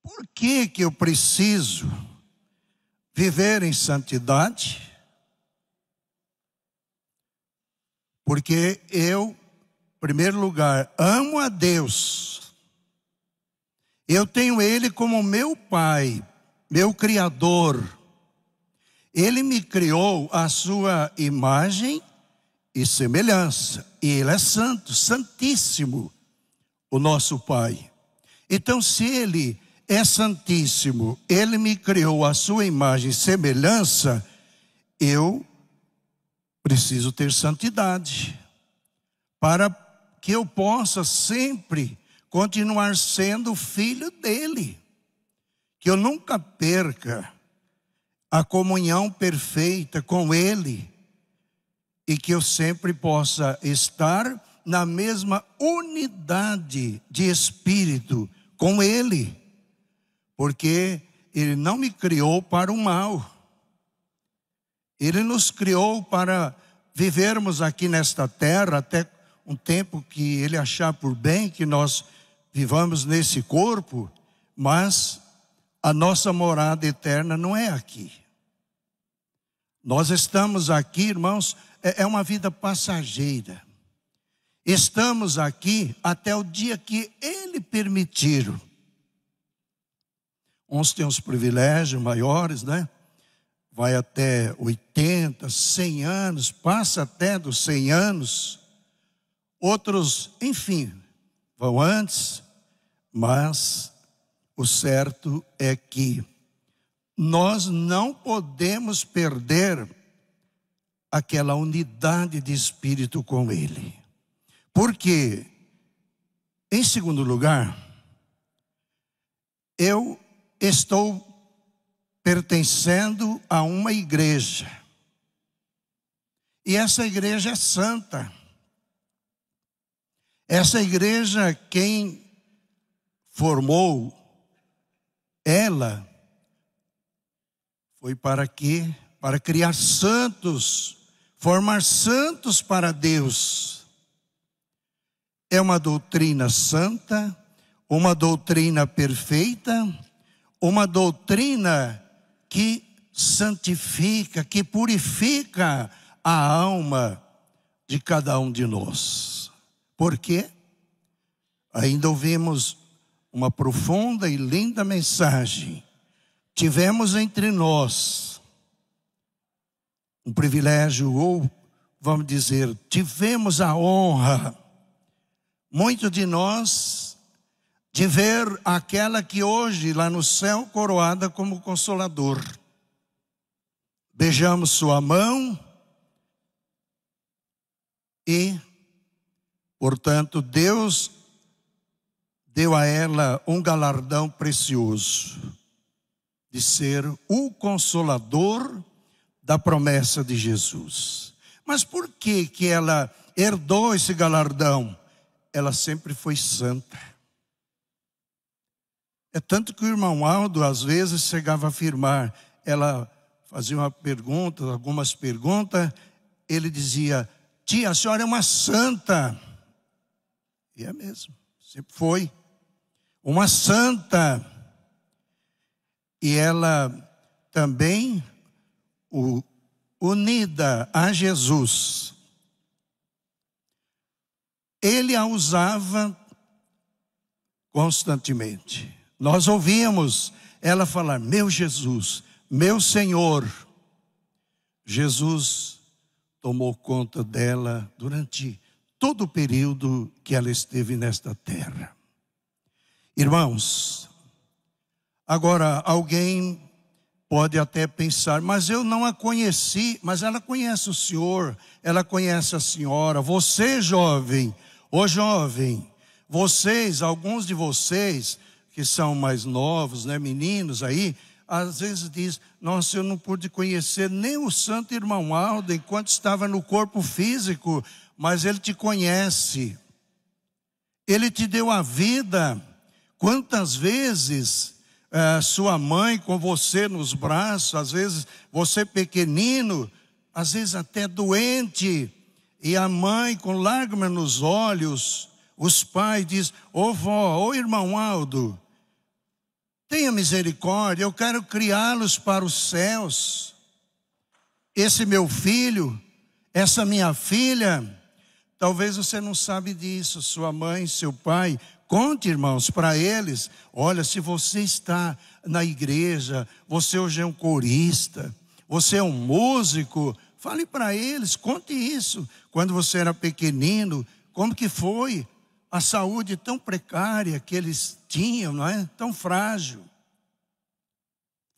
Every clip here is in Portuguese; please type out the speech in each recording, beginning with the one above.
por que eu preciso viver em santidade? Porque eu, em primeiro lugar, amo a Deus. Eu tenho Ele como meu Pai, meu Criador. Ele me criou à sua imagem e semelhança. E Ele é santo, santíssimo, o nosso Pai. Então, se Ele é santíssimo, Ele me criou à sua imagem e semelhança, eu preciso ter santidade, para que eu possa sempre continuar sendo filho dele. Que eu nunca perca a comunhão perfeita com ele. E que eu sempre possa estar na mesma unidade de espírito com ele. Porque ele não me criou para o mal. Ele nos criou para vivermos aqui nesta terra até um tempo que Ele achar por bem que nós vivamos nesse corpo, mas a nossa morada eterna não é aqui. Nós estamos aqui, irmãos, é uma vida passageira. Estamos aqui até o dia que Ele permitir. Uns têm os privilégios maiores, né? Vai até 80, 100 anos, passa até dos 100 anos. Outros, enfim, vão antes, mas o certo é que nós não podemos perder aquela unidade de espírito com Ele. Porque, em segundo lugar, eu estou pertencendo a uma igreja. E essa igreja é santa. Essa igreja, quem formou ela, foi para quê? Para criar santos, formar santos para Deus. É uma doutrina santa, uma doutrina perfeita, uma doutrina que santifica, que purifica a alma de cada um de nós. Por quê? Ainda ouvimos uma profunda e linda mensagem. Tivemos entre nós um privilégio, ou vamos dizer, tivemos a honra, muitos de nós, de ver aquela que hoje lá no céu coroada como Consolador. Beijamos sua mão e, portanto, Deus deu a ela um galardão precioso de ser o Consolador da promessa de Jesus. Mas por que que ela herdou esse galardão? Ela sempre foi santa. É tanto que o irmão Aldo, às vezes, chegava a afirmar, ela fazia uma pergunta, algumas perguntas, ele dizia, tia, a senhora é uma santa. E é mesmo, sempre foi uma santa. E ela também, unida a Jesus, ele a usava constantemente. Nós ouvíamos ela falar, meu Jesus, meu Senhor. Jesus tomou conta dela durante todo o período que ela esteve nesta terra. Irmãos, agora alguém pode até pensar, mas eu não a conheci, mas ela conhece o senhor, ela conhece a senhora, você jovem, ô jovem, vocês, alguns de vocês que são mais novos, né, meninos aí, às vezes diz, nossa, eu não pude conhecer nem o santo irmão Aldo enquanto estava no corpo físico, mas ele te conhece, ele te deu a vida. Quantas vezes sua mãe com você nos braços, às vezes você pequenino, às vezes até doente, e a mãe com lágrimas nos olhos, os pais dizem, ô vó, ô irmão Aldo, tenha misericórdia, eu quero criá-los para os céus. Esse meu filho, essa minha filha, talvez você não sabe disso, sua mãe, seu pai. Conte, irmãos, para eles. Olha, se você está na igreja, você hoje é um corista, você é um músico, fale para eles, conte isso. Quando você era pequenino, como que foi a saúde tão precária que eles tinham, não é? Tão frágil.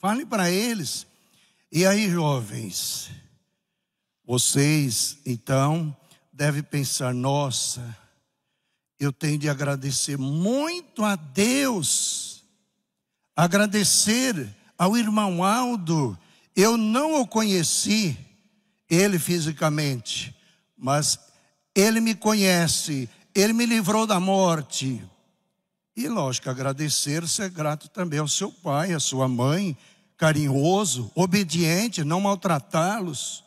Fale para eles. E aí, jovens, vocês, então, devem pensar, nossa, eu tenho de agradecer muito a Deus, agradecer ao irmão Aldo. Eu não o conheci, ele fisicamente, mas ele me conhece, ele me livrou da morte. E lógico, agradecer, ser grato também ao seu pai, à sua mãe, carinhoso, obediente, não maltratá-los.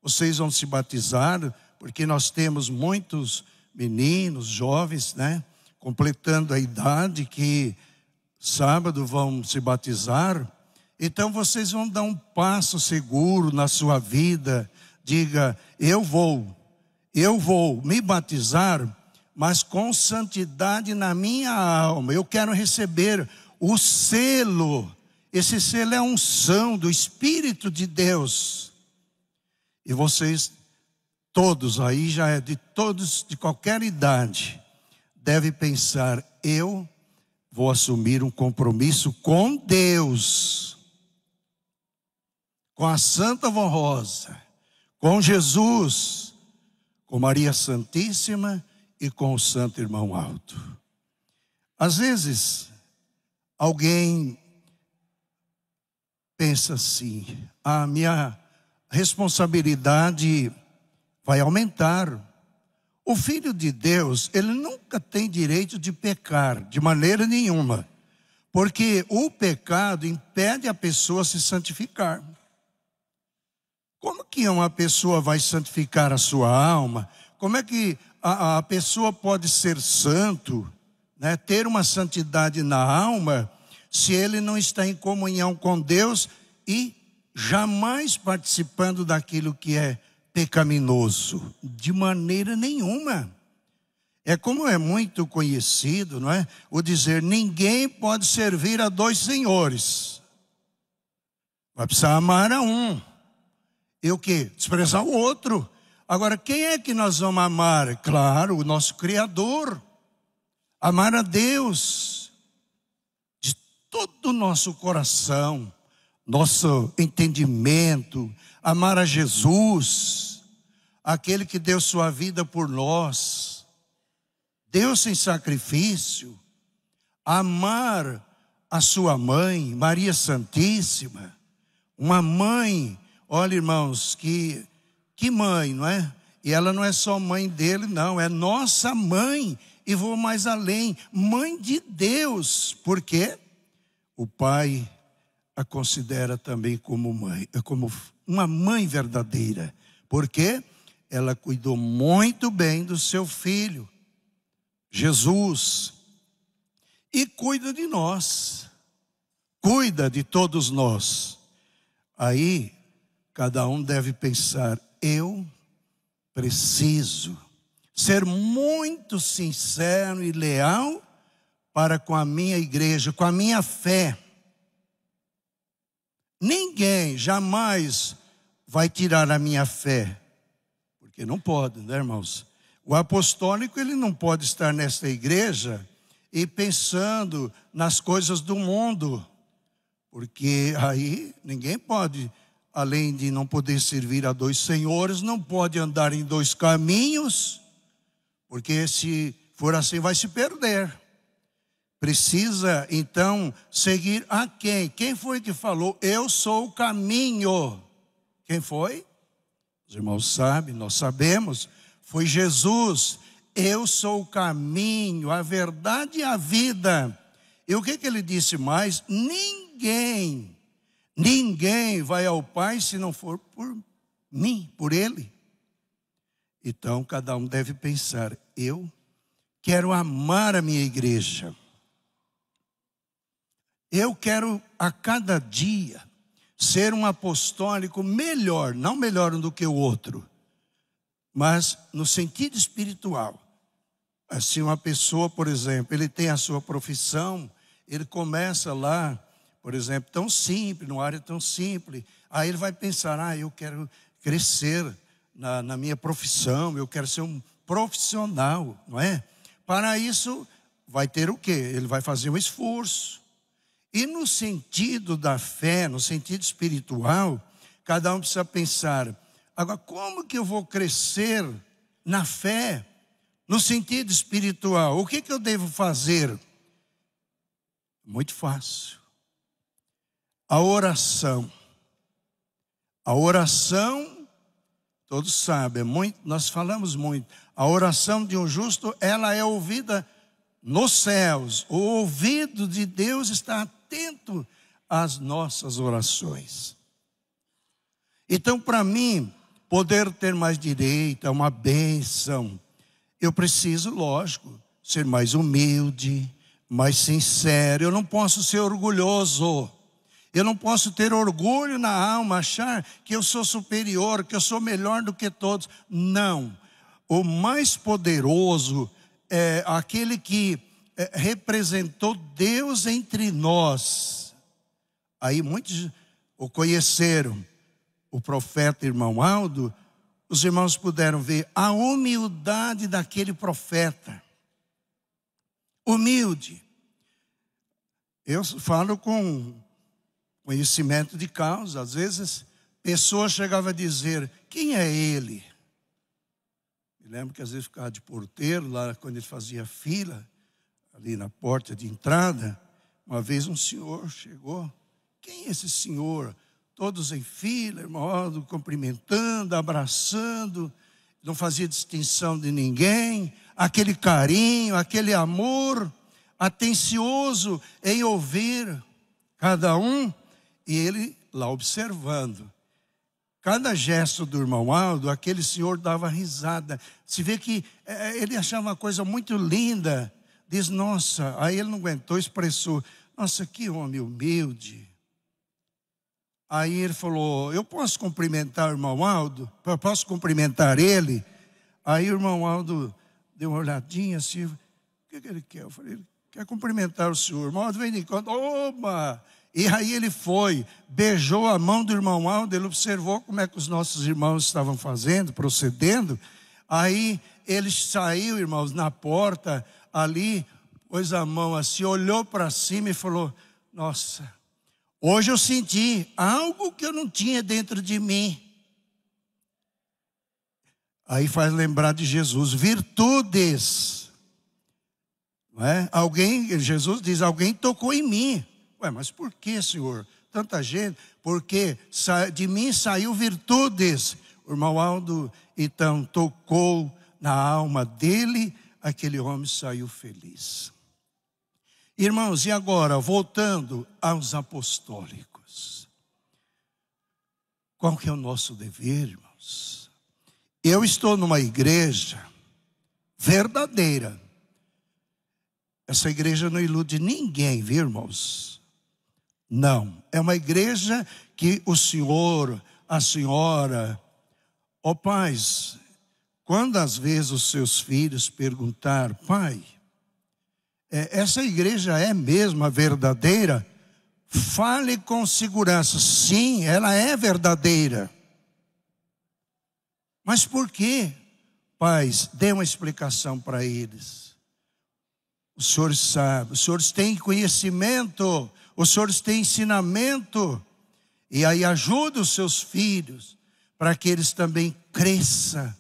Vocês vão se batizar, porque nós temos muitos meninos, jovens, né, completando a idade, que sábado vão se batizar. Então vocês vão dar um passo seguro na sua vida. Diga, eu vou me batizar, mas com santidade na minha alma. Eu quero receber o selo. Esse selo é a unção do Espírito de Deus. E vocês todos, aí já é de todos, de qualquer idade, deve pensar, eu vou assumir um compromisso com Deus, com a Santa Vó Rosa, com Jesus, com Maria Santíssima e com o Santo Irmão Alto. Às vezes, alguém pensa assim, a minha responsabilidade vai aumentar. O Filho de Deus, ele nunca tem direito de pecar, de maneira nenhuma. Porque o pecado impede a pessoa a se santificar. Como que uma pessoa vai santificar a sua alma? Como é que a pessoa pode ser santo, né, ter uma santidade na alma, se ele não está em comunhão com Deus e jamais participando daquilo que é pecaminoso? De maneira nenhuma. É como é muito conhecido, não é? O dizer, ninguém pode servir a dois senhores. Vai precisar amar a um. E o quê? Desprezar o outro. Agora, quem é que nós vamos amar? Claro, o nosso Criador. Amar a Deus de todo o nosso coração, nosso entendimento. Amar a Jesus, aquele que deu sua vida por nós, Deus em sacrifício. Amar a sua mãe, Maria Santíssima, uma mãe, olha, irmãos, que mãe, não é? E ela não é só mãe dele, não, é nossa mãe. E vou mais além, mãe de Deus. Por quê? O Pai a considera também como mãe, como uma mãe verdadeira. Por quê? Ela cuidou muito bem do seu filho, Jesus. E cuida de nós, cuida de todos nós. Aí, cada um deve pensar, eu preciso ser muito sincero e leal para com a minha igreja, com a minha fé. Ninguém jamais vai tirar a minha fé, porque não pode, né, irmãos? O apostólico, ele não pode estar nesta igreja e pensando nas coisas do mundo, porque aí ninguém pode, além de não poder servir a dois senhores, não pode andar em dois caminhos, porque se for assim vai se perder. Precisa então seguir a quem? Quem foi que falou, eu sou o caminho? Quem foi? Os irmãos sabem, nós sabemos, foi Jesus. Eu sou o caminho, a verdade e a vida. E o que ele disse mais? Ninguém vai ao Pai se não for por mim, por Ele. Então cada um deve pensar, eu quero amar a minha igreja. Eu quero a cada dia ser um apostólico melhor, não melhor do que o outro, mas no sentido espiritual. Assim, uma pessoa, por exemplo, ele tem a sua profissão, ele começa lá, por exemplo, tão simples, numa área tão simples, aí ele vai pensar, eu quero crescer na minha profissão, eu quero ser um profissional, não é? Para isso, vai ter o quê? Ele vai fazer um esforço. E no sentido da fé, no sentido espiritual, cada um precisa pensar, agora, como que eu vou crescer na fé, no sentido espiritual? O que eu devo fazer? Muito fácil. A oração. A oração, todos sabem, nós falamos muito. A oração de um justo, ela é ouvida nos céus. O ouvido de Deus está atento às nossas orações. Então, para mim, poder ter mais direito é uma bênção. Eu preciso, lógico, ser mais humilde, mais sincero. Eu não posso ser orgulhoso. Eu não posso ter orgulho na alma, achar que eu sou superior, que eu sou melhor do que todos. Não. O mais poderoso é aquele que representou Deus entre nós. Aí muitos o conheceram. O profeta irmão Aldo, os irmãos puderam ver a humildade daquele profeta. Humilde. Eu falo com conhecimento de causa. Às vezes, pessoas chegavam a dizer, quem é ele? Me lembro que às vezes ficava de porteiro, lá quando ele fazia fila, ali na porta de entrada. Uma vez um senhor chegou, quem é esse senhor? Todos em fila, irmão, cumprimentando, abraçando, não fazia distinção de ninguém, aquele carinho, aquele amor, atencioso em ouvir cada um, e ele lá observando. Cada gesto do irmão Aldo, aquele senhor dava risada. Se vê que ele achava uma coisa muito linda. Diz, nossa, aí ele não aguentou, expressou, nossa, que homem humilde. Aí ele falou, eu posso cumprimentar o irmão Aldo? Eu posso cumprimentar ele? Aí o irmão Aldo deu uma olhadinha assim, o que ele quer? Eu falei, ele quer cumprimentar o senhor. O irmão Aldo vem de quando, oba! E aí ele foi, beijou a mão do irmão Aldo, ele observou como é que os nossos irmãos estavam fazendo, procedendo. Aí ele saiu, irmãos, na porta ali, pôs a mão assim, olhou para cima e falou, nossa, hoje eu senti algo que eu não tinha dentro de mim. Aí faz lembrar de Jesus, virtudes. Não é? Jesus diz, alguém tocou em mim. Ué, mas por que, Senhor? Tanta gente, porque de mim saiu virtudes. O irmão Aldo, então, tocou na alma dele, aquele homem saiu feliz. Irmãos, e agora, voltando aos apostólicos. Qual que é o nosso dever, irmãos? Eu estou numa igreja verdadeira. Essa igreja não ilude ninguém, viu, irmãos? Não, é uma igreja que o senhor, a senhora, ó pais, quando às vezes os seus filhos perguntar, pai, essa igreja é mesmo a verdadeira? Fale com segurança, sim, ela é verdadeira. Mas por quê? Pais, dê uma explicação para eles. Os senhores sabem, os senhores têm conhecimento, os senhores têm ensinamento, e aí ajuda os seus filhos, para que eles também cresçam,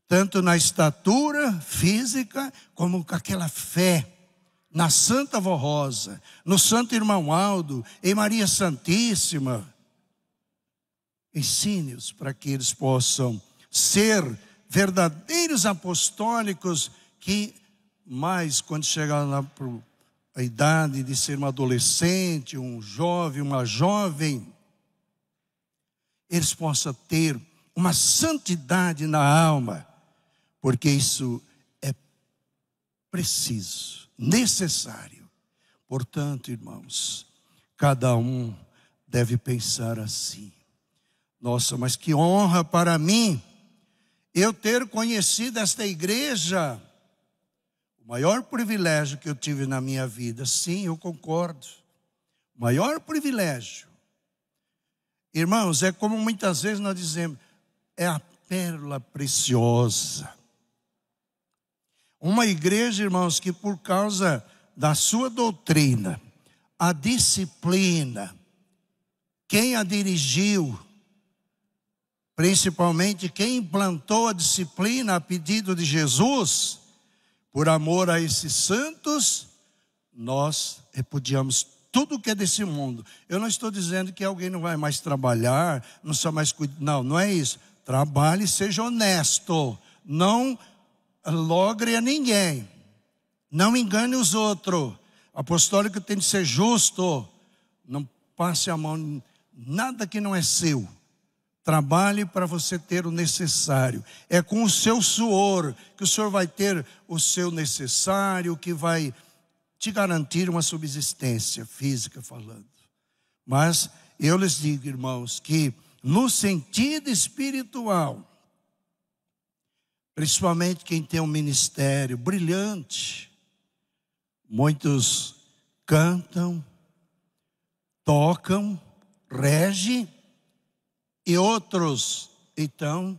tanto na estatura física, como com aquela fé, na Santa Vó Rosa, no Santo Irmão Aldo, em Maria Santíssima. Ensine-os para que eles possam ser verdadeiros apostólicos, que mais quando chegar lá para a idade de ser um adolescente, um jovem, uma jovem, eles possam ter uma santidade na alma, porque isso é preciso, necessário. Portanto, irmãos, cada um deve pensar assim. Nossa, mas que honra para mim eu ter conhecido esta igreja. O maior privilégio que eu tive na minha vida. Sim, eu concordo. O maior privilégio. Irmãos, é como muitas vezes nós dizemos, é a pérola preciosa. Uma igreja, irmãos, que por causa da sua doutrina, a disciplina, quem a dirigiu, principalmente quem implantou a disciplina a pedido de Jesus, por amor a esses santos, nós repudiamos tudo que é desse mundo. Eu não estou dizendo que alguém não vai mais trabalhar, não só mais cuidar. Não, não é isso. Trabalhe e seja honesto. Não logre a ninguém. Não engane os outros. Apostólico tem de ser justo. Não passe a mão em nada que não é seu. Trabalhe para você ter o necessário. É com o seu suor que o Senhor vai ter o seu necessário, que vai te garantir uma subsistência física falando. Mas eu lhes digo, irmãos, que no sentido espiritual, principalmente quem tem um ministério brilhante, muitos cantam, tocam, regem, e outros, então,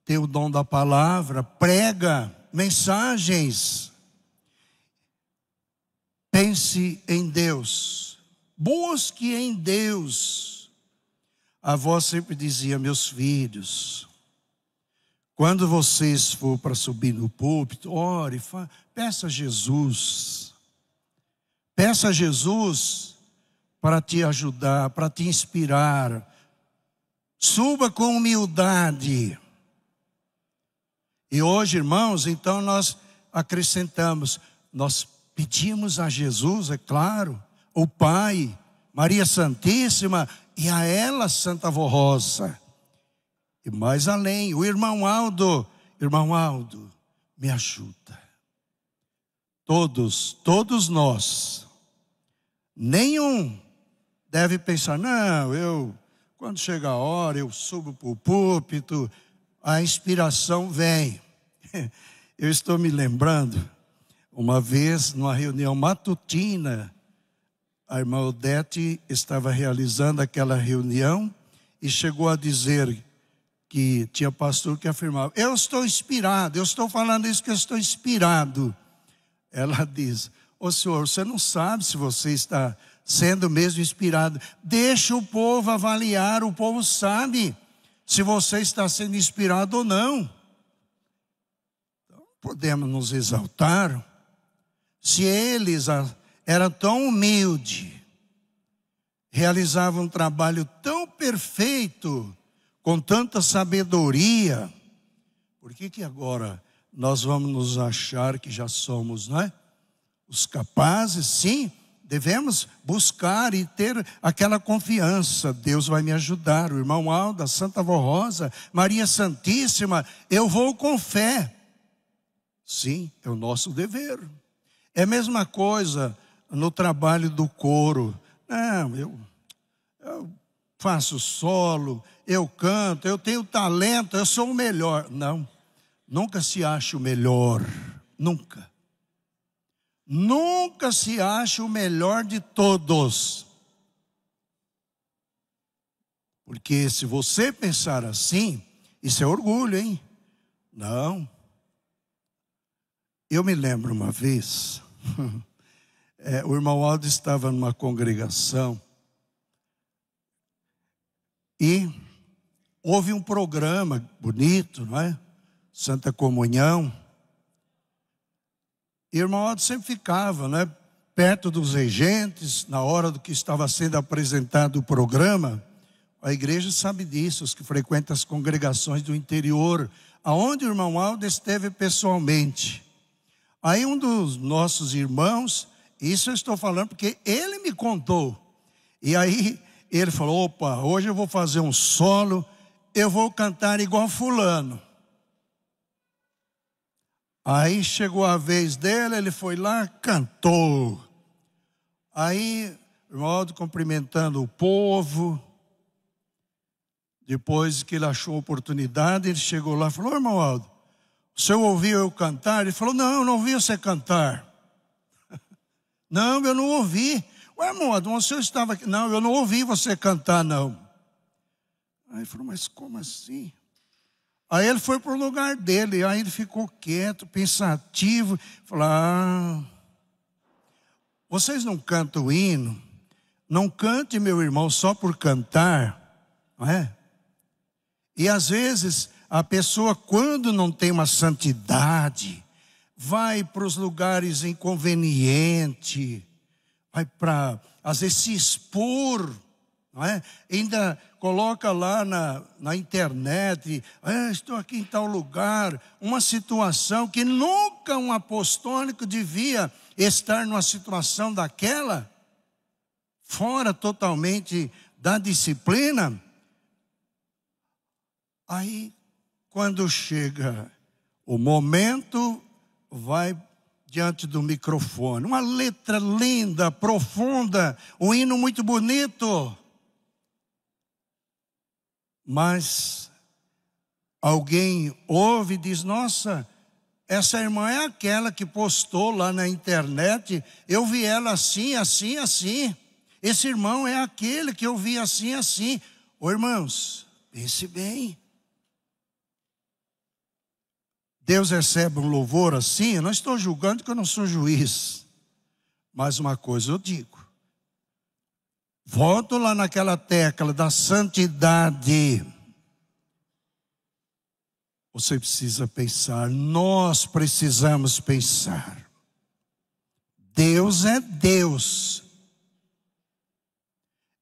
têm o dom da palavra, prega mensagens. Pense em Deus, busque em Deus. A avó sempre dizia, meus filhos, quando vocês for para subir no púlpito, ore, peça a Jesus. Peça a Jesus para te ajudar, para te inspirar. Suba com humildade. E hoje, irmãos, então nós acrescentamos, nós pedimos a Jesus, é claro, o Pai, Maria Santíssima e a ela, Santa Avó Rosa. E mais além, o irmão Aldo, me ajuda. Todos nós, nenhum deve pensar, não, quando chega a hora, eu subo para o púlpito, a inspiração vem. Eu estou me lembrando, uma vez, numa reunião matutina, a irmã Odete estava realizando aquela reunião e chegou a dizer que tinha pastor que afirmava, eu estou inspirado, eu estou falando isso que eu estou inspirado. Ela diz, ô senhor, você não sabe se você está sendo mesmo inspirado. Deixa o povo avaliar, o povo sabe se você está sendo inspirado ou não. Então, podemos nos exaltar. Se eles eram tão humildes, realizavam um trabalho tão perfeito, com tanta sabedoria, por que agora nós vamos nos achar que já somos, não é? Os capazes, sim, devemos buscar e ter aquela confiança. Deus vai me ajudar. O irmão Aldo, a Santa Avó Rosa, Maria Santíssima, eu vou com fé. Sim, é o nosso dever. É a mesma coisa no trabalho do coro. Não, eu faço solo, eu canto, eu tenho talento, eu sou o melhor. Não, nunca se acha o melhor, nunca. Nunca se acha o melhor de todos. Porque se você pensar assim, isso é orgulho, hein? Não. Eu me lembro uma vez, o irmão Aldo estava numa congregação e houve um programa bonito, não é? Santa Comunhão. E o irmão Aldo sempre ficava, né, perto dos regentes, na hora do que estava sendo apresentado o programa. A igreja sabe disso, os que frequentam as congregações do interior, aonde o irmão Aldo esteve pessoalmente. Aí um dos nossos irmãos, isso eu estou falando porque ele me contou. E aí ele falou, opa, hoje eu vou fazer um solo, eu vou cantar igual fulano. Aí chegou a vez dele, ele foi lá, cantou. Aí, o irmão Aldo cumprimentando o povo. Depois que ele achou oportunidade, ele chegou lá e falou: irmão Aldo, o senhor ouviu eu cantar? Ele falou: não, eu não ouvi você cantar. Não, eu não ouvi. Ué, irmão Aldo, o senhor estava aqui? Não, eu não ouvi você cantar, não. Aí ele falou: mas como assim? Aí ele foi para o lugar dele, aí ele ficou quieto, pensativo. Falou: vocês não cantam o hino? Não cante, meu irmão, só por cantar, não é? E às vezes a pessoa, quando não tem uma santidade, vai para os lugares inconvenientes, vai para, às vezes, se expor, não é? Ainda coloca lá na internet: estou aqui em tal lugar, uma situação que nunca um apostólico devia estar numa situação daquela, fora totalmente da disciplina. Aí, quando chega o momento, vai diante do microfone, uma letra linda, profunda, um hino muito bonito. Mas alguém ouve e diz: nossa, essa irmã é aquela que postou lá na internet, eu vi ela assim, assim, assim. Esse irmão é aquele que eu vi assim, assim. Ô irmãos, pense bem. Deus recebe um louvor assim? Eu não estou julgando, que eu não sou juiz. Mas uma coisa eu digo. Volto lá naquela tecla da santidade. Você precisa pensar, nós precisamos pensar. Deus é Deus.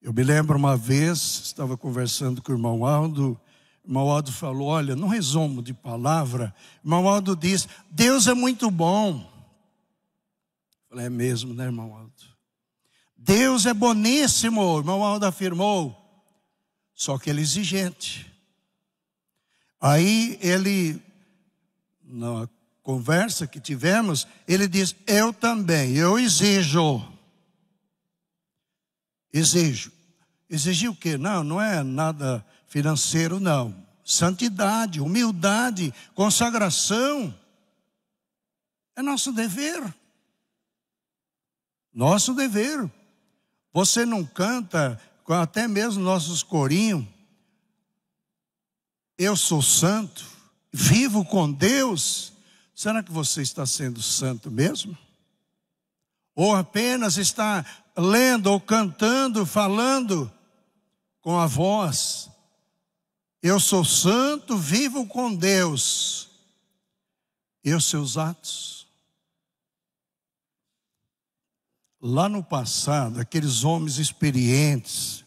Eu me lembro uma vez, estava conversando com o irmão Aldo. O irmão Aldo falou: olha, num resumo de palavra, o irmão Aldo diz: Deus é muito bom. Eu falei: é mesmo, né, irmão Aldo? Deus é boníssimo, o irmão Aldo afirmou. Só que ele é exigente. Aí ele, na conversa que tivemos, ele diz: eu também, eu exijo. Exijo. Exigir o quê? Não, não é nada financeiro, não. Santidade, humildade, consagração. É nosso dever. Nosso dever. Você não canta, até mesmo nossos corinhos: eu sou santo, vivo com Deus. Será que você está sendo santo mesmo? Ou apenas está lendo ou cantando, falando com a voz: eu sou santo, vivo com Deus. E os seus atos? Lá no passado, aqueles homens experientes,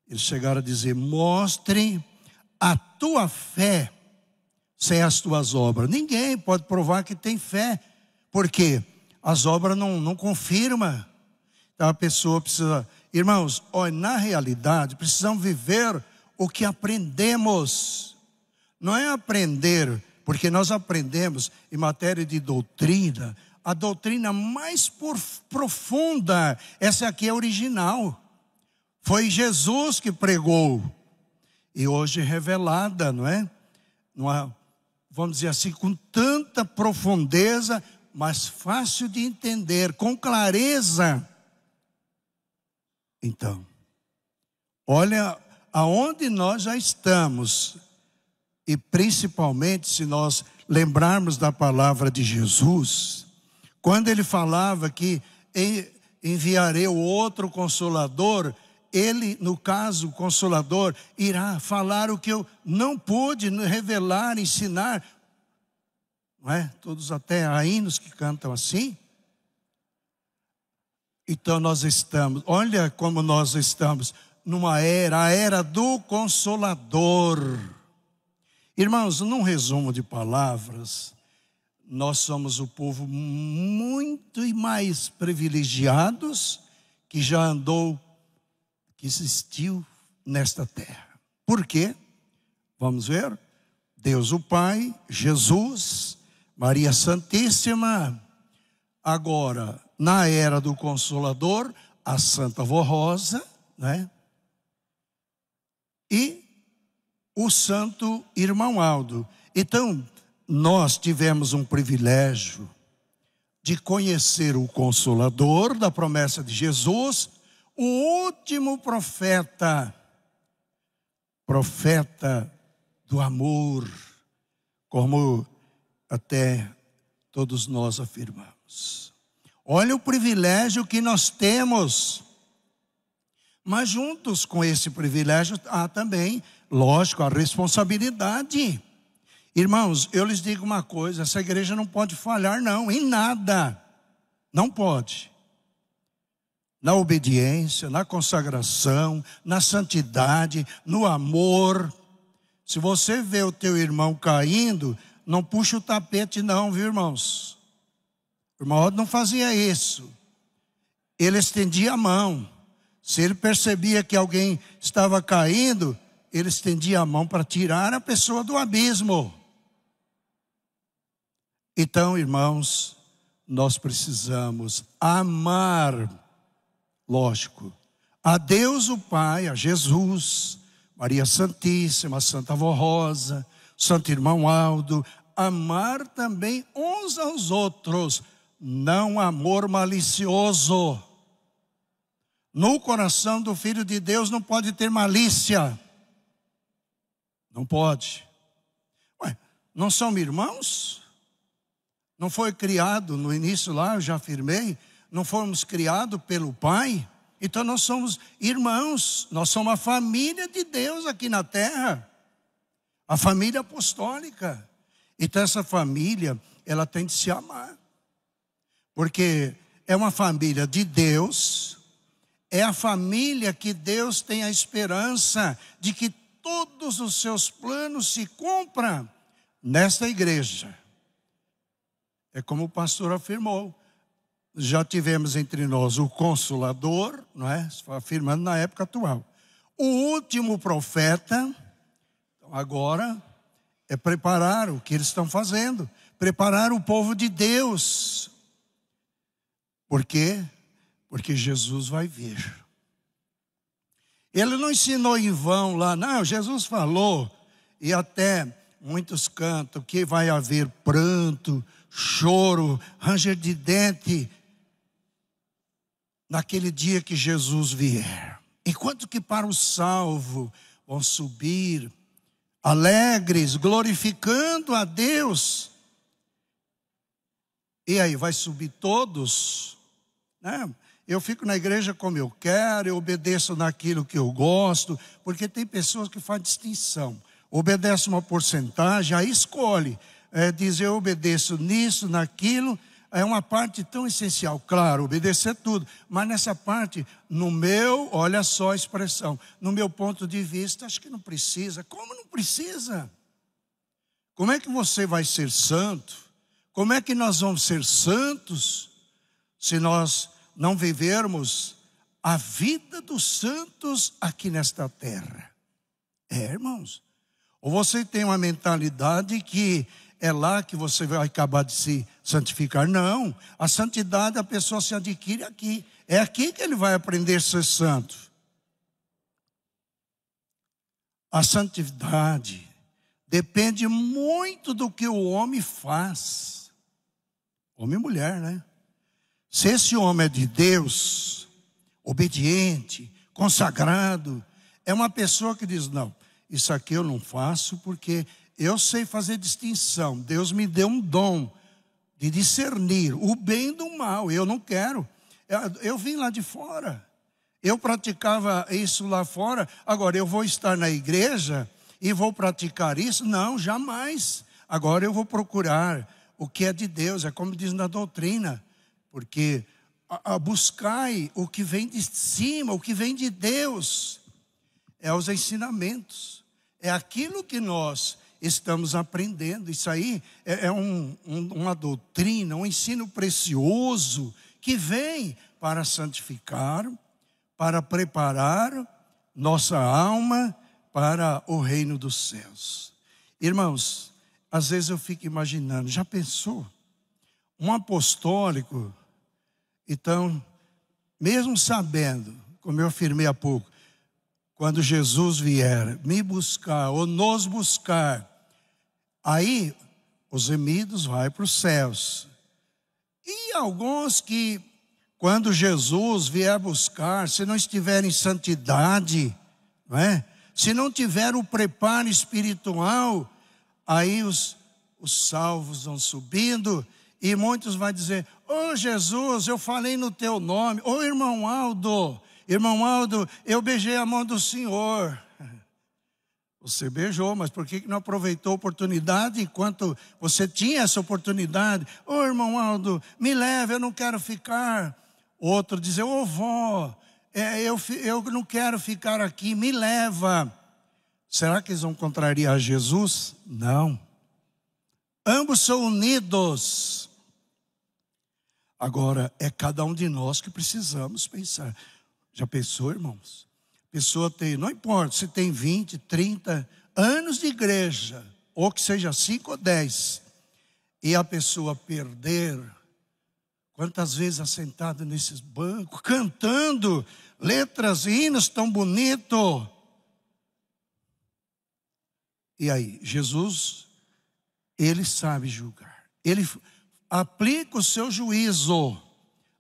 eles chegaram a dizer: mostre a tua fé sem as tuas obras. Ninguém pode provar que tem fé, porque as obras não confirmam. Então a pessoa precisa, irmãos, olha, na realidade precisamos viver o que aprendemos. Não é aprender, porque nós aprendemos em matéria de doutrina, a doutrina mais profunda, essa aqui é original. Foi Jesus que pregou. E hoje revelada, não é? Vamos dizer assim, com tanta profundeza, mas fácil de entender, com clareza. Então, olha aonde nós já estamos. E principalmente se nós lembrarmos da palavra de Jesus, quando ele falava que enviarei o outro Consolador, ele, no caso, o Consolador, irá falar o que eu não pude revelar, ensinar. Não é? Todos até há hinos que cantam assim. Então nós estamos, olha como nós estamos numa era, a era do Consolador. Irmãos, num resumo de palavras, nós somos o povo muito e mais privilegiados que já andou, que existiu nesta terra. Por quê? Vamos ver. Deus o Pai, Jesus, Maria Santíssima. Agora, na era do Consolador, a Santa Avó Rosa, né? E o Santo Irmão Aldo. Então, nós tivemos um privilégio de conhecer o Consolador da promessa de Jesus, o último profeta do amor, como até todos nós afirmamos. Olha o privilégio que nós temos. Mas juntos com esse privilégio há também, lógico, a responsabilidade. Irmãos, eu lhes digo uma coisa, essa igreja não pode falhar não, em nada. Não pode. Na obediência, na consagração, na santidade, no amor. Se você vê o teu irmão caindo, não puxa o tapete não, viu, irmãos? O irmão não fazia isso. Ele estendia a mão. Se ele percebia que alguém estava caindo, ele estendia a mão para tirar a pessoa do abismo. Então, irmãos, nós precisamos amar, lógico, a Deus o Pai, a Jesus, Maria Santíssima, Santa Avó Rosa, Santo Irmão Aldo, amar também uns aos outros, não amor malicioso. No coração do Filho de Deus não pode ter malícia. Não pode. Ué, não são irmãos? Não foi criado no início lá, eu já afirmei, não fomos criados pelo Pai? Então nós somos irmãos, nós somos a família de Deus aqui na terra. A família apostólica. Então essa família, ela tem de se amar. Porque é uma família de Deus. É a família que Deus tem a esperança de que todos os seus planos se cumpram nesta igreja. É como o pastor afirmou. Já tivemos entre nós o Consolador, não é? Afirmando na época atual. O último profeta, então agora é preparar o que eles estão fazendo. Preparar o povo de Deus. Por quê? Porque Jesus vai vir. Ele não ensinou em vão lá, não, Jesus falou, e até muitos cantam que vai haver pranto, choro, ranger de dente, naquele dia que Jesus vier. Enquanto que para o salvo vão subir, alegres, glorificando a Deus. E aí, vai subir todos, né? Eu fico na igreja como eu quero, eu obedeço naquilo que eu gosto, porque tem pessoas que fazem distinção. Obedece uma porcentagem, aí escolhe. Diz, eu obedeço nisso, naquilo, é uma parte tão essencial. Claro, obedecer tudo, mas nessa parte, no meu, olha só a expressão, no meu ponto de vista, acho que não precisa. Como não precisa? Como é que você vai ser santo? Como é que nós vamos ser santos se nós não vivermos a vida dos santos aqui nesta terra? Irmãos, ou você tem uma mentalidade que é lá que você vai acabar de se santificar? Não, a santidade a pessoa se adquire aqui. É aqui que ele vai aprender a ser santo. A santidade depende muito do que o homem faz. Homem e mulher, né? Se esse homem é de Deus, obediente, consagrado, é uma pessoa que diz, não, isso aqui eu não faço porque eu sei fazer distinção. Deus me deu um dom de discernir o bem do mal. Eu não quero. Eu vim lá de fora. Eu praticava isso lá fora. Agora eu vou estar na igreja e vou praticar isso? Não, jamais. Agora eu vou procurar o que é de Deus. É como diz na doutrina. Porque buscai o que vem de cima, o que vem de Deus. É os ensinamentos. É aquilo que nós estamos aprendendo. Isso aí é uma doutrina, um ensino precioso que vem para santificar, para preparar nossa alma para o reino dos céus. Irmãos, às vezes eu fico imaginando, já pensou? Um apostólico, Então, mesmo sabendo, como eu afirmei há pouco, quando Jesus vier me buscar ou nos buscar, aí os remidos vão para os céus. E alguns que, quando Jesus vier buscar, se não estiver em santidade, não é? Se não tiver o preparo espiritual, aí os salvos vão subindo e muitos vão dizer: ô Jesus, eu falei no teu nome. Ô irmão Aldo, eu beijei a mão do Senhor. Você beijou, mas por que não aproveitou a oportunidade enquanto você tinha essa oportunidade? Ô irmão Aldo, me leve, eu não quero ficar. Outro dizer: ô vó, eu não quero ficar aqui, me leva. Será que eles vão contrariar Jesus? Não. Ambos são unidos. Agora, é cada um de nós que precisamos pensar. Já pensou, irmãos? A pessoa tem, não importa se tem 20, 30 anos de igreja, ou que seja 5 ou 10, e a pessoa perder, quantas vezes assentada nesses bancos, cantando letras e hinos tão bonitos. E aí, Jesus, Ele sabe julgar. Ele aplica o seu juízo.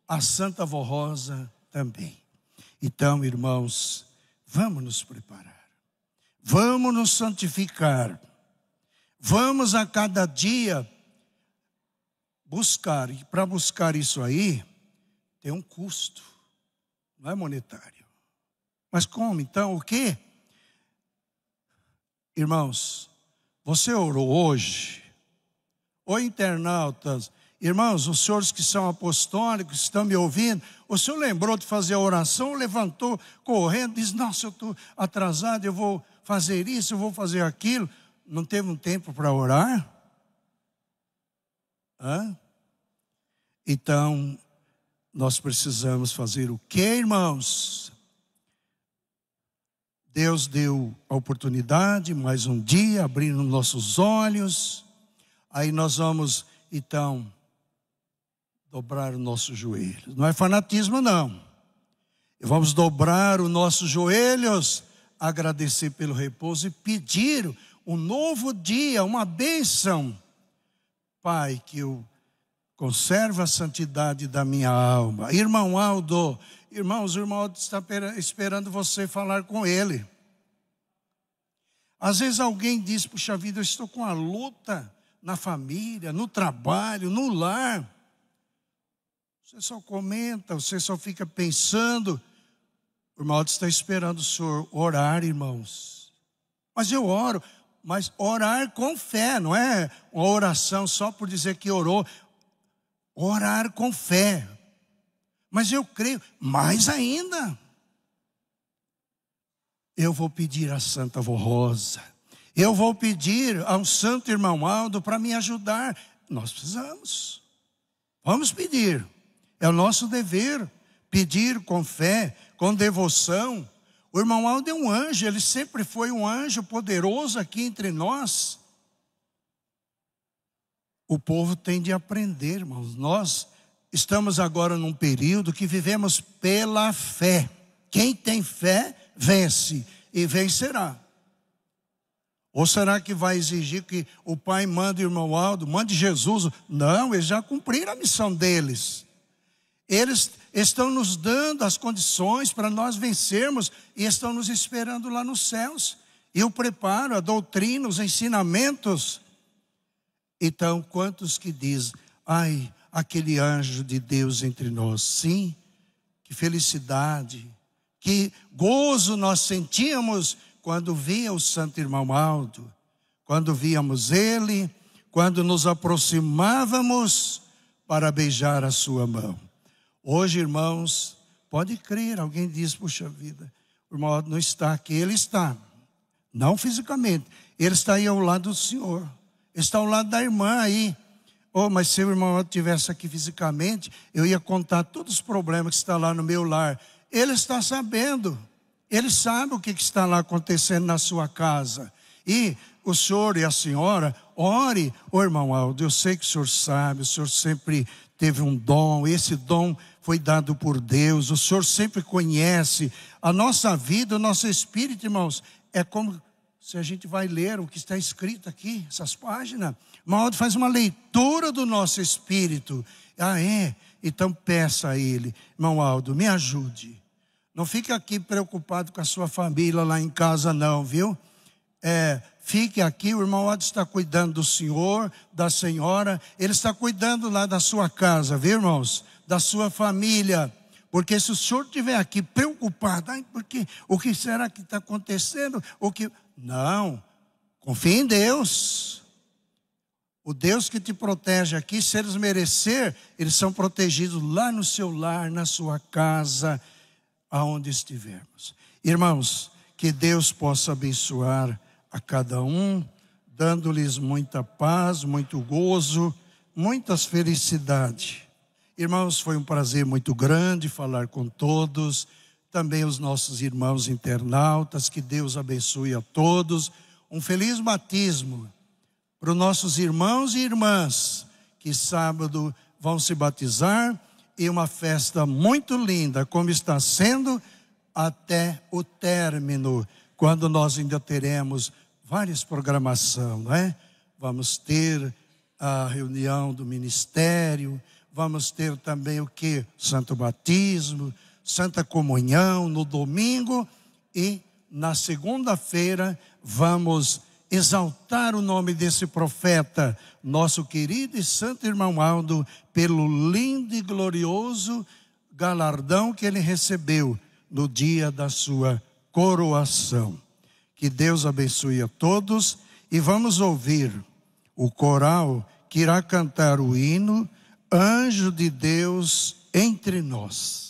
A Santa Vó Rosa também. Então, irmãos, vamos nos preparar. Vamos nos santificar. Vamos a cada dia buscar. E para buscar isso aí, tem um custo. Não é monetário. Mas como então? O quê? Irmãos, você orou hoje? Ô internautas, irmãos, os senhores que são apostólicos, que estão me ouvindo, o senhor lembrou de fazer a oração, levantou correndo, diz: nossa, eu estou atrasado, eu vou fazer isso, eu vou fazer aquilo. Não teve um tempo para orar? Então, nós precisamos fazer o quê, irmãos? Deus deu a oportunidade, mais um dia, abrindo nossos olhos. Aí nós vamos, então, dobrar o nosso joelho. Não é fanatismo, não. Vamos dobrar os nossos joelhos, agradecer pelo repouso e pedir um novo dia, uma bênção. Pai, que eu conserve a santidade da minha alma. Irmão Aldo, irmãos, o irmão Aldo está esperando você falar com ele. Às vezes alguém diz: puxa vida, eu estou com a luta na família, no trabalho, no lar. Você só comenta, você só fica pensando. O irmão Aldo está esperando o senhor orar, irmãos. Mas eu oro, mas orar com fé, não é uma oração só por dizer que orou. Orar com fé. Mas eu creio, mais ainda, eu vou pedir à Santa Vó Rosa, eu vou pedir ao Santo Irmão Aldo para me ajudar. Nós precisamos, vamos pedir, é o nosso dever, pedir com fé, com devoção. O irmão Aldo é um anjo, ele sempre foi um anjo poderoso aqui entre nós. O povo tem de aprender, irmãos. Nós estamos agora num período que vivemos pela fé. Quem tem fé, vence e vencerá. Ou será que vai exigir que o pai mande o irmão Aldo, mande Jesus? Não, eles já cumpriram a missão deles. Eles estão nos dando as condições para nós vencermos e estão nos esperando lá nos céus. E o preparo, a doutrina, os ensinamentos. Então, quantos que dizem: ai, aquele anjo de Deus entre nós? Sim, que felicidade, que gozo nós sentíamos quando via o Santo Irmão Aldo, quando víamos ele, quando nos aproximávamos para beijar a sua mão. Hoje, irmãos, pode crer, alguém diz: puxa vida, o irmão Aldo não está aqui. Ele está, não fisicamente, ele está aí ao lado do Senhor. Está ao lado da irmã aí. Oh, mas se o irmão estivesse aqui fisicamente, eu ia contar todos os problemas que estão lá no meu lar. Ele está sabendo. Ele sabe o que está lá acontecendo na sua casa. E o senhor e a senhora, ore. Ô irmão Aldo, eu sei que o senhor sabe, o senhor sempre teve um dom. Esse dom foi dado por Deus. O Senhor sempre conhece a nossa vida, o nosso espírito, irmãos. É como se a gente vai ler o que está escrito aqui, essas páginas. Irmão Aldo faz uma leitura do nosso espírito. Ah, é? Então peça a Ele. Irmão Aldo, me ajude. Não fique aqui preocupado com a sua família lá em casa não, viu? Fique aqui, o irmão Aldo está cuidando do senhor, da senhora. Ele está cuidando lá da sua casa, viu, irmãos? Da sua família. Porque se o senhor estiver aqui preocupado, porque o que será que está acontecendo? Não, confie em Deus. O Deus que te protege aqui, se eles merecer, eles são protegidos lá no seu lar, na sua casa, aonde estivermos. Irmãos, que Deus possa abençoar a cada um, dando-lhes muita paz, muito gozo, muitas felicidades. Irmãos, foi um prazer muito grande falar com todos, também os nossos irmãos internautas, que Deus abençoe a todos. Um feliz batismo para os nossos irmãos e irmãs, que sábado vão se batizar, e uma festa muito linda, como está sendo até o término, quando nós ainda teremos várias programações, não é? Vamos ter a reunião do ministério, vamos ter também o que? Santo Batismo, Santa Comunhão no domingo, e na segunda-feira vamos exaltar o nome desse profeta, nosso querido e santo irmão Aldo, pelo lindo e glorioso galardão que ele recebeu no dia da sua coroação. Que Deus abençoe a todos, e vamos ouvir o coral que irá cantar o hino Anjo de Deus entre nós.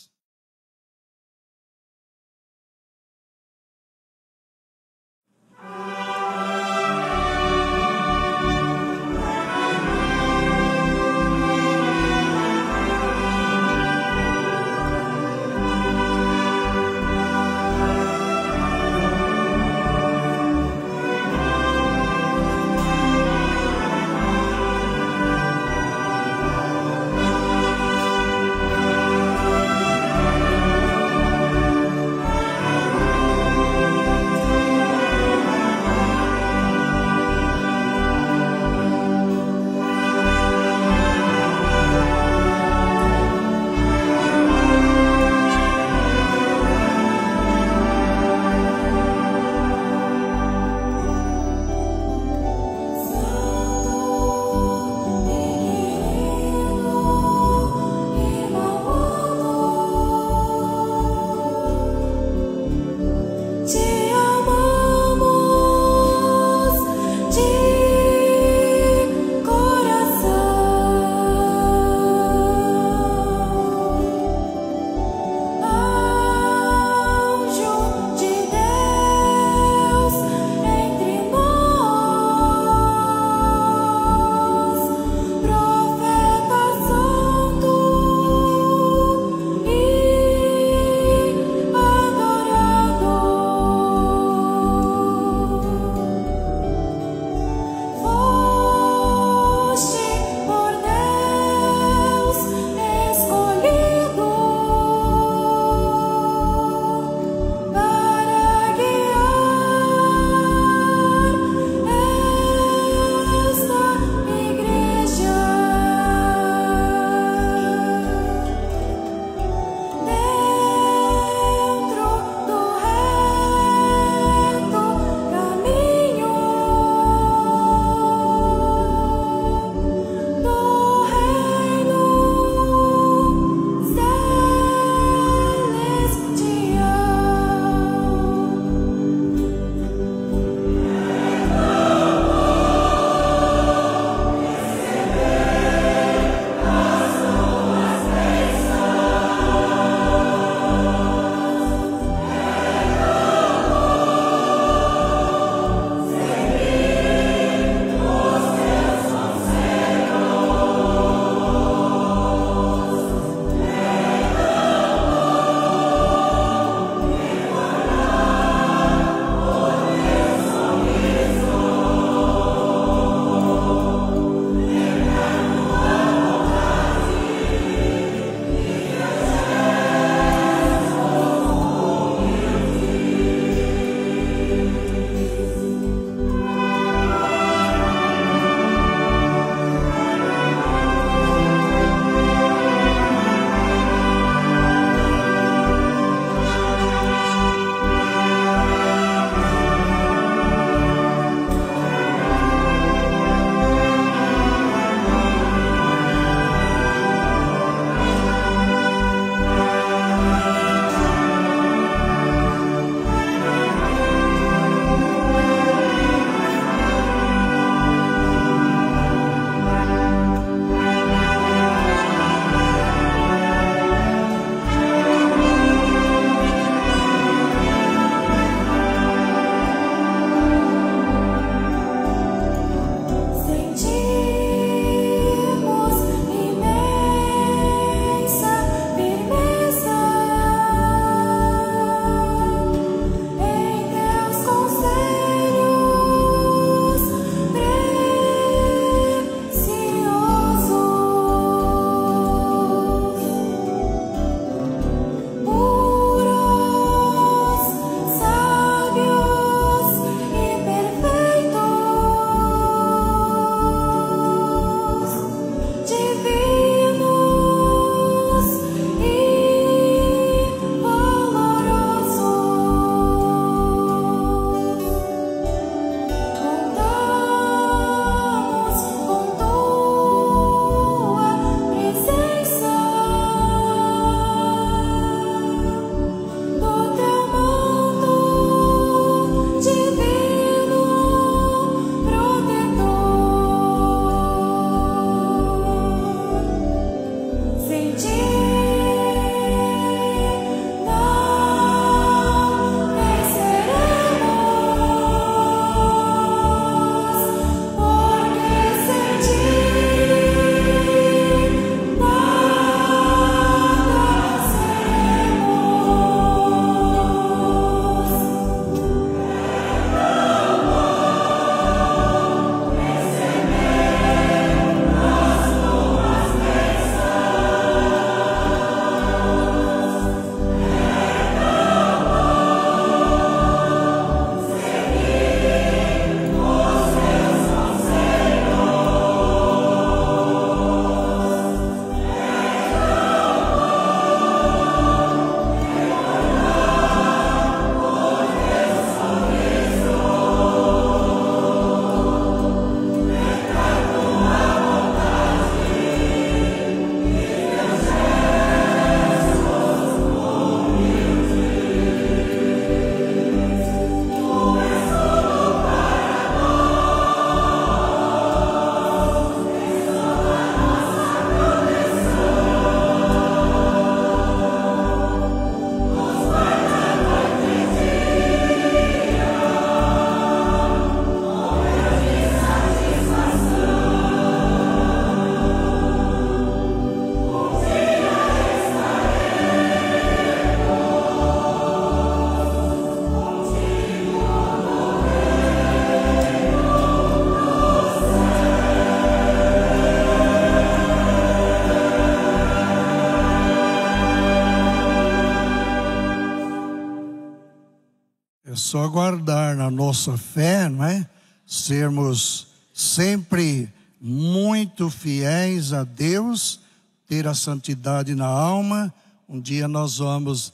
É só guardar na nossa fé, não é? Sermos sempre muito fiéis a Deus, ter a santidade na alma. Um dia nós vamos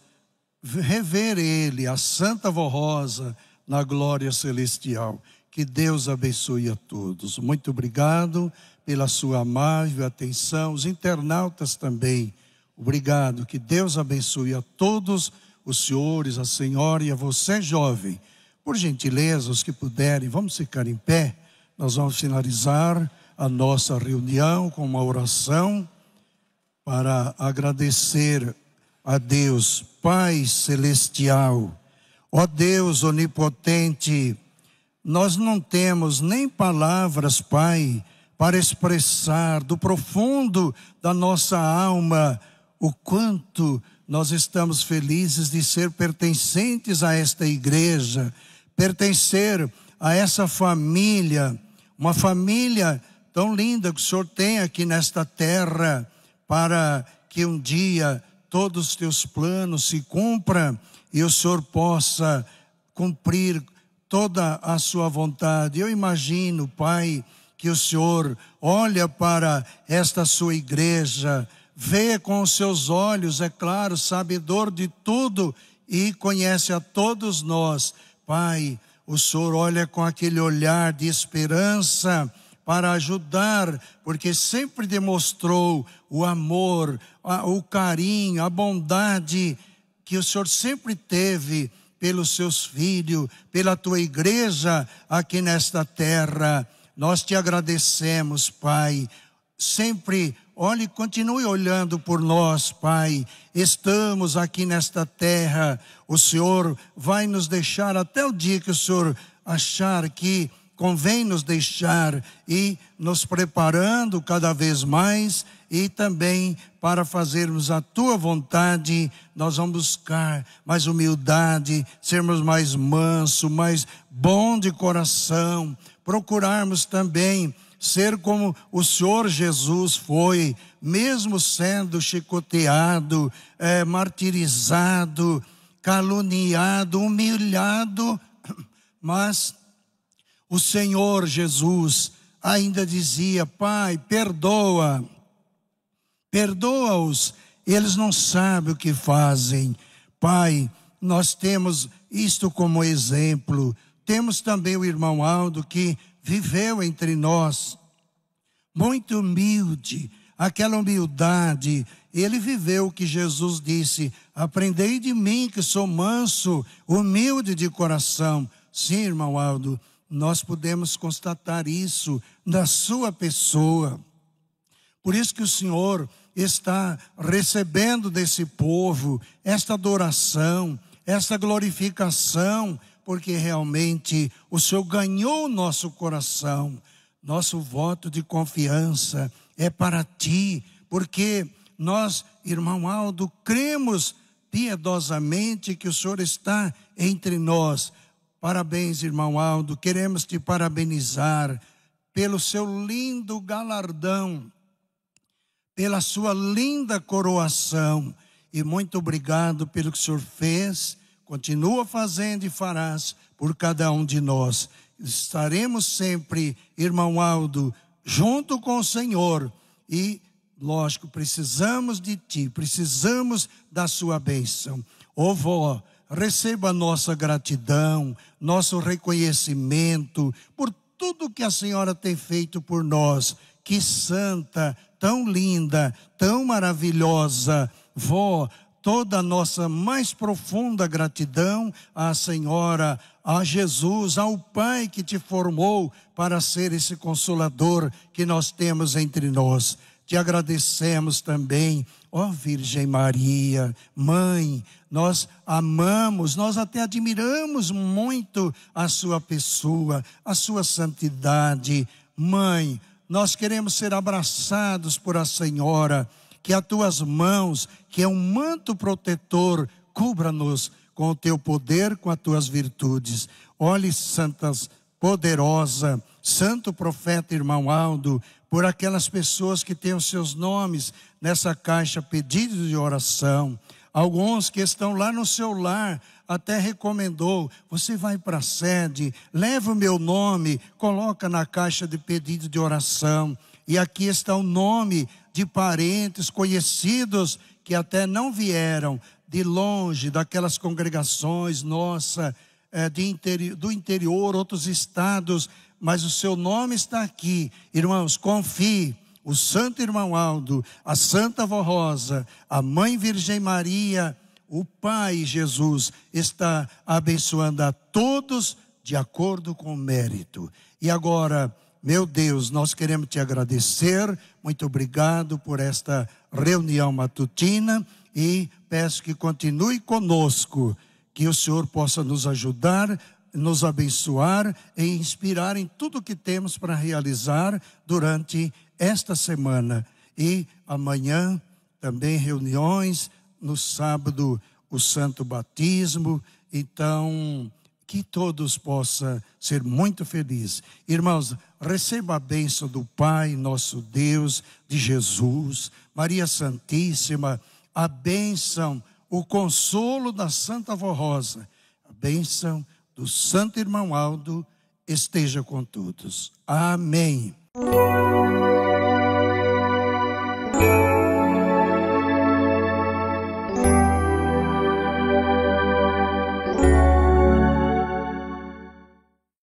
rever Ele, a Santa Vó Rosa, na glória celestial. Que Deus abençoe a todos. Muito obrigado pela sua amável atenção. Os internautas também, obrigado. Que Deus abençoe a todos os senhores, a senhora e a você, jovem. Por gentileza, os que puderem, vamos ficar em pé. Nós vamos finalizar a nossa reunião com uma oração para agradecer a Deus, Pai Celestial. Ó Deus onipotente, nós não temos nem palavras, Pai, para expressar do profundo da nossa alma o quanto nós estamos felizes de ser pertencentes a esta igreja, pertencer a essa família, uma família tão linda que o Senhor tem aqui nesta terra, para que um dia todos os teus planos se cumpram e o Senhor possa cumprir toda a sua vontade. Eu imagino, Pai, que o Senhor olha para esta sua igreja, vê com os seus olhos, é claro, sabedor de tudo e conhece a todos nós. Pai, o Senhor olha com aquele olhar de esperança para ajudar, porque sempre demonstrou o amor, o carinho, a bondade que o Senhor sempre teve pelos seus filhos, pela tua igreja aqui nesta terra. Nós te agradecemos, Pai. Sempre olhe, continue olhando por nós, Pai. Estamos aqui nesta terra. O Senhor vai nos deixar até o dia que o Senhor achar que convém nos deixar, e nos preparando cada vez mais, e também para fazermos a tua vontade. Nós vamos buscar mais humildade, sermos mais manso, mais bom de coração, procurarmos também ser como o Senhor Jesus foi, mesmo sendo chicoteado, martirizado, caluniado, humilhado, mas o Senhor Jesus ainda dizia: Pai, perdoa-os, eles não sabem o que fazem. Pai, nós temos isto como exemplo. Temos também o irmão Aldo, que viveu entre nós, muito humilde, aquela humildade. Ele viveu o que Jesus disse: aprendei de mim, que sou manso, humilde de coração. Sim, irmão Aldo, nós podemos constatar isso na sua pessoa. Por isso que o Senhor está recebendo desse povo esta adoração, esta glorificação, porque realmente o Senhor ganhou o nosso coração. Nosso voto de confiança é para ti, porque nós, irmão Aldo, cremos piedosamente que o Senhor está entre nós. Parabéns, irmão Aldo, queremos te parabenizar pelo seu lindo galardão, pela sua linda coroação, e muito obrigado pelo que o Senhor fez, continua fazendo e farás por cada um de nós. Estaremos sempre, irmão Aldo, junto com o Senhor, e lógico, precisamos de ti, precisamos da sua bênção. Ó vó, receba a nossa gratidão, nosso reconhecimento por tudo que a senhora tem feito por nós. Que santa, tão linda, tão maravilhosa. Vó, toda a nossa mais profunda gratidão à senhora, a Jesus, ao Pai que te formou para ser esse consolador que nós temos entre nós. Te agradecemos também, ó Virgem Maria, Mãe, nós amamos, nós até admiramos muito a sua pessoa, a sua santidade. Mãe, nós queremos ser abraçados por a Senhora, que as tuas mãos, que é um manto protetor, cubra-nos com o teu poder, com as tuas virtudes. Olhe, santas, poderosa, santo profeta irmão Aldo, por aquelas pessoas que têm os seus nomes nessa caixa pedidos de oração. Alguns que estão lá no seu lar até recomendou: você vai para a sede, leva o meu nome, coloca na caixa de pedido de oração. E aqui está o nome de parentes, conhecidos, que até não vieram de longe, daquelas congregações, do interior, outros estados, mas o seu nome está aqui. Irmãos, confie. O Santo Irmão Aldo, a Santa Avó Rosa, a Mãe Virgem Maria, o Pai Jesus está abençoando a todos de acordo com o mérito. E agora, meu Deus, nós queremos te agradecer. Muito obrigado por esta reunião matutina e peço que continue conosco, que o Senhor possa nos ajudar, nos abençoar e inspirar em tudo que temos para realizar durante esta semana. E amanhã também reuniões, no sábado o santo batismo. Então, que todos possam ser muito felizes. Irmãos, receba a bênção do Pai, nosso Deus, de Jesus, Maria Santíssima, a bênção, o consolo da Santa Avó Rosa, a bênção do Santo Irmão Aldo esteja com todos. Amém.